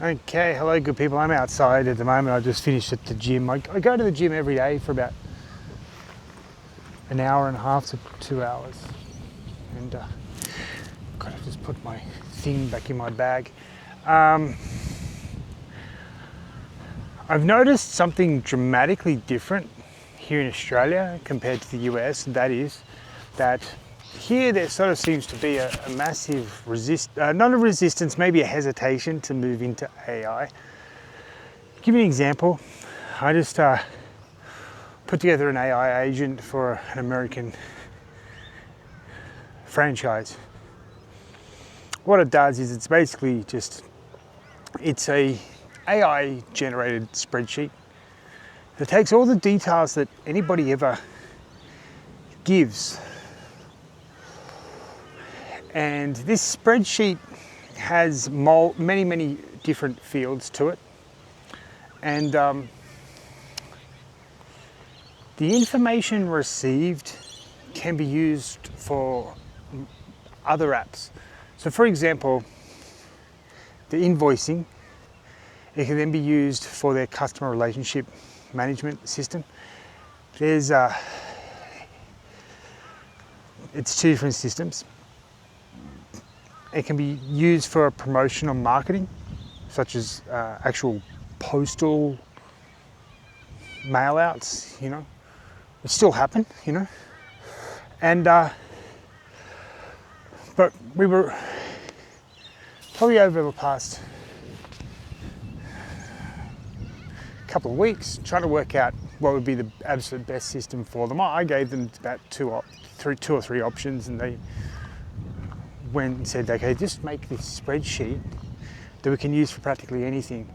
Okay, hello good people. I'm outside at the moment. I just finished at the gym. I go to the gym every day for about an hour and a half to 2 hours. And gotta just put my thing back in my bag. I've noticed something dramatically different here in Australia compared to the US, and that is that here there sort of seems to be a massive not a resistance, maybe a hesitation to move into AI. Give you an example. I just put together an AI agent for an American franchise. What it does is it's basically it's a AI generated spreadsheet that takes all the details that anybody ever gives. And this spreadsheet has many different fields to it. And the information received can be used for other apps. So for example, the invoicing, it can then be used for their customer relationship management system. It's two different systems. It can be used for promotional marketing, such as actual postal mail outs, which still happen, And, but we were probably over the past couple of weeks trying to work out what would be the absolute best system for them. I gave them about two or three options, and they went and said, okay, just make this spreadsheet that we can use for practically anything.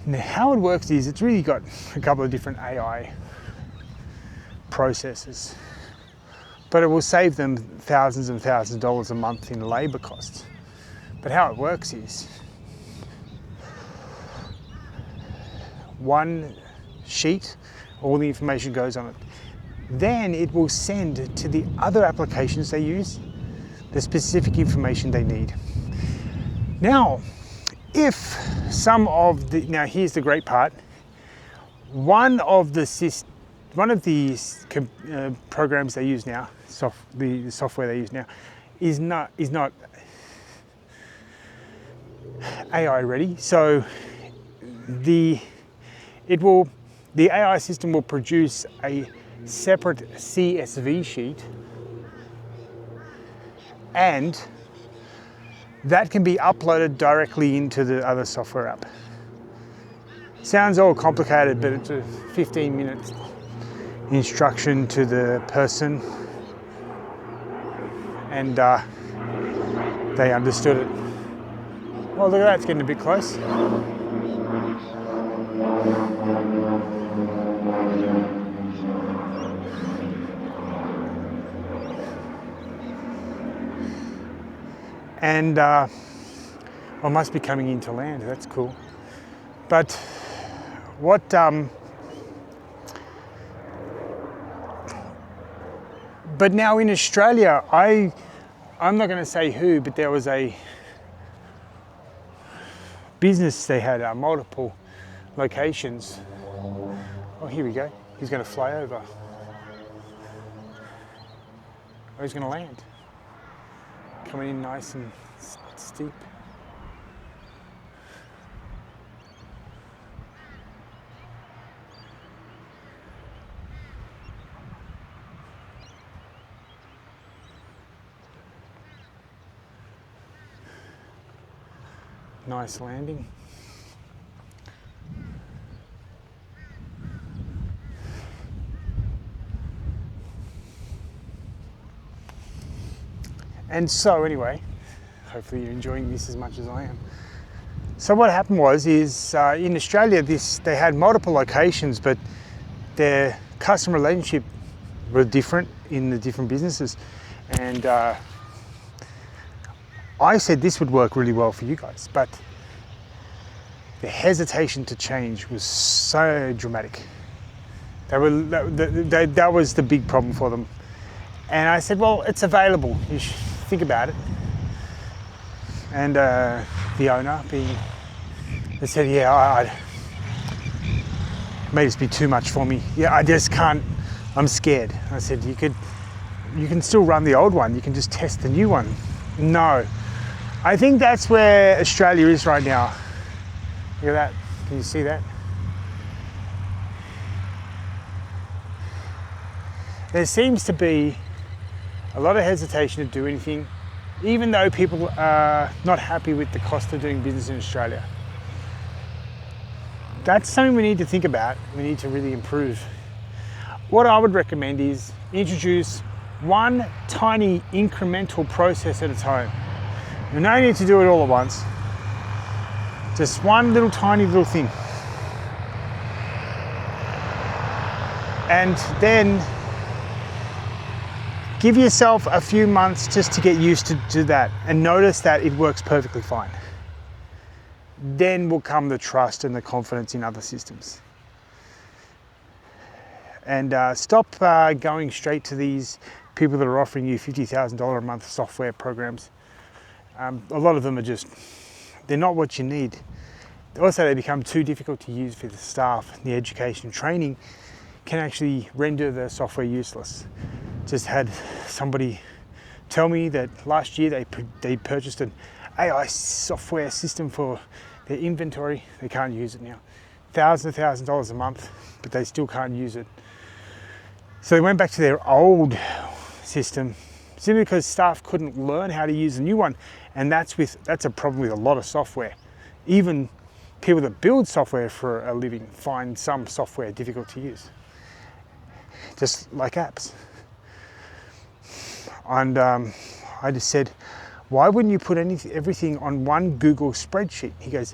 Now, how it works is it's really got a couple of different AI processes, but it will save them thousands and thousands of dollars a month in labor costs. But how it works is one sheet, all the information goes on it. Then it will send to the other applications they use the specific information they need. Now, if some of the, now here's the great part, one of the programs they use now, the software they use now, is not AI ready. So the AI system will produce a separate CSV sheet, and that can be uploaded directly into the other software app. Sounds all complicated, but it's a 15-minute instruction to the person, and they understood it. Well, look at that, it's getting a bit close. And I must be coming into land, that's cool. But what, but now in Australia, I'm not going to say who, but there was a business, they had multiple locations. Oh, here we go. He's going to fly over. Oh, he's going to land. Coming in nice and steep. Nice landing. And so anyway, hopefully you're enjoying this as much as I am. So what happened is in Australia, they had multiple locations, but their customer relationship were different in the different businesses. And I said this would work really well for you guys, but the hesitation to change was so dramatic. That was the big problem for them. And I said, well, it's available. You should think about it. And the owner, being They said, yeah, it may just be too much for me. Yeah, I just can't, I'm scared. I said, you can still run the old one. You can just test the new one. No. I think that's where Australia is right now. Look at that. Can you see that? There seems to be a lot of hesitation to do anything, even though people are not happy with the cost of doing business in Australia. That's something we need to think about. We need to really improve. What I would recommend is introduce one tiny incremental process at a time. You no need to do it all at once. Just one little tiny little thing. And then give yourself a few months just to get used to that and notice that it works perfectly fine. Then will come the trust and the confidence in other systems. And stop going straight to these people that are offering you $50,000 a month software programs. A lot of them are just, they're not what you need. Also, they become too difficult to use for the staff. The education training can actually render the software useless. Just had somebody tell me that last year they purchased an AI software system for their inventory. They can't use it now. Thousands of dollars a month, but they still can't use it. So they went back to their old system simply because staff couldn't learn how to use the new one. And that's a problem with a lot of software. Even people that build software for a living find some software difficult to use, just like apps. And I just said, why wouldn't you put everything on one Google spreadsheet? He goes,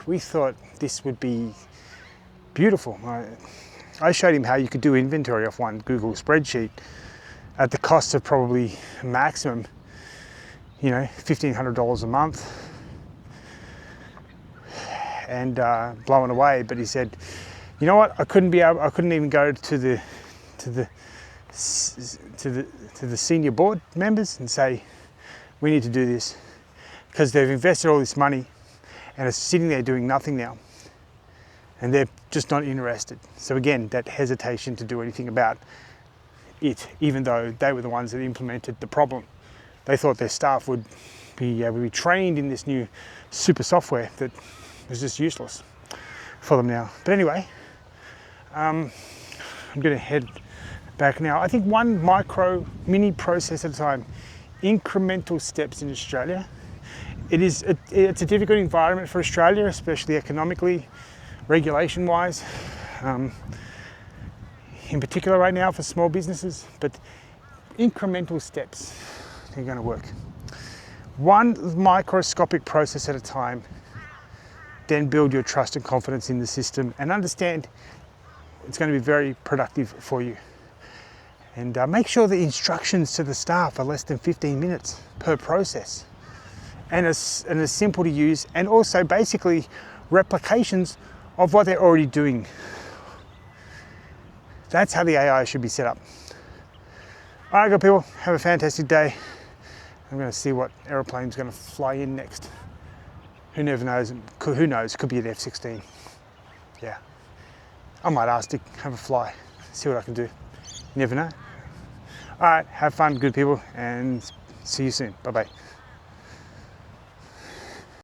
we thought this would be beautiful. I showed him how you could do inventory off one Google spreadsheet at the cost of probably maximum, $1,500 a month, and blown away. But he said, you know what? I couldn't even go to the senior board members and say, we need to do this, because they've invested all this money and it's sitting there doing nothing now, and they're just not interested. So again, that hesitation to do anything about it, even though they were the ones that implemented the problem. They thought their staff would be trained in this new super software that was just useless for them now. But anyway, I'm going to head back now. I think one mini process at a time, incremental steps in Australia. It's a difficult environment for Australia, especially economically, regulation-wise, in particular right now for small businesses, but incremental steps are going to work. One microscopic process at a time, then build your trust and confidence in the system and understand it's going to be very productive for you. And make sure the instructions to the staff are less than 15 minutes per process, and as simple to use, and also basically replications of what they're already doing. That's how the AI should be set up. All right, good people, have a fantastic day. I'm going to see what aeroplane's going to fly in next. Who never knows? Who knows? Could be an F-16. Yeah, I might ask to have a fly, see what I can do. You never know. All right, have fun, good people, and see you soon. Bye-bye.